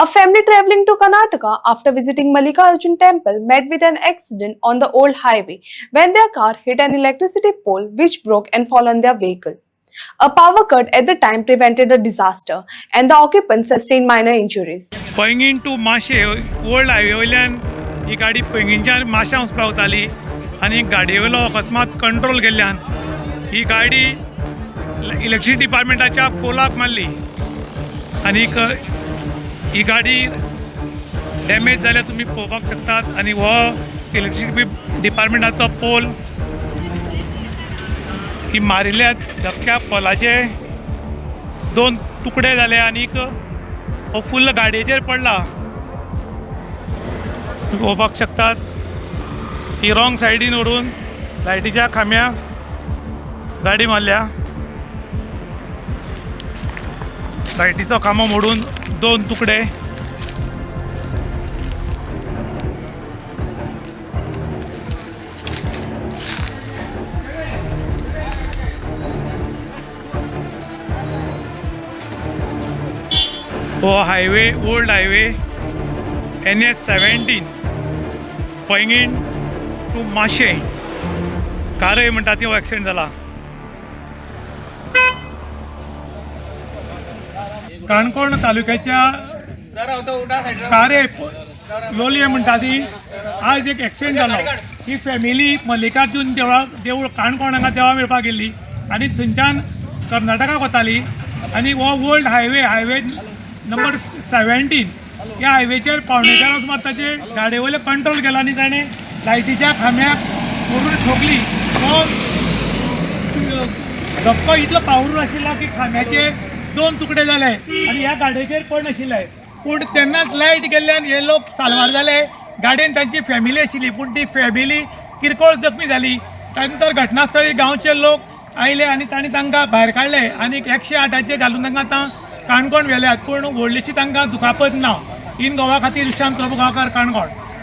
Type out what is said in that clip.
A family traveling to Karnataka after visiting Mallikarjun temple met with an accident on the old highway when their car hit an electricity pole which broke and fell on their vehicle. A power cut at the time prevented the disaster and the occupants sustained minor injuries. Poinguinim to माशे old highway वयल्यान ही गाडी पैंगीणच्यान माशा वचपाक वताली आनी गाडये वयलो अकस्मात control गेल्ल्यान ही गाडी इलेक्ट्रिसिटी डिपार्टमेंटाच्या पोलाक मारली आनीक ही गाडी डॅमेज जाल्यार तुमी पळोवपाक शकतात आनी हो इलेक्ट्रिसिटी डिपार्टमेंटाचो पोल ही मारिल्ल्या धक्क्या पोलाचे 2 तुकडे जाले आनीक हो फुल्ल गाडयेचेर पडला. तुम्ही पळोवपाक शकतात ही रॉंग सायडीन व्हरून लायटीच्या खांब्याक गाडी मारल्या. लायटीचो खांबो मोडून 2 तुकडे. हो highway old highway NH17 Poinguinim to माशे कारय म्हणटा ती हो एक्सिडेंट जाला. काणकोण तालुक्याच्या कारय लोलये म्हणटा ती आज एक एक्सिडेंट जालो. ही फॅमिली मल्लिकार्जून देवूळ काणकोण हांगा देवा मेळपाक गेल्ली आनी थंयच्यान कर्नाटकाक वताली आनी हो ओल्ड हायवे नंबर 17 ह्या हायवेचेर पावणेचार वचपाक ताचे गाडये वयले कंट्रोल गेला आनी ताणें लायटीच्या खांब्याक व्हरून ठोकली. तो धक्को इतलो पावरून आशिल्लो की खांब्याचे 2 तुकडे जाले आनी ह्या गाडयेचेर पड नाशिल्ले. पूण तेन्नाच लायट गेल्ल्यान हे लोक साल्वार जाले. गाडयेन तांची फॅमिली आशिल्ली पूण ती फॅमिली किरकोळ जखमी जाली. त्यानंतर घटनास्थळी गांवचे लोक आयले आनी तांणी तांकां भायर काडले आनी 108 घालून तांकां आतां काणकोण व्हेल्यात पूण व्हडलीशी तांकां दुखापत ना. इन गोवा खातीर विशांत प्रभू गांवकार, काणकोण.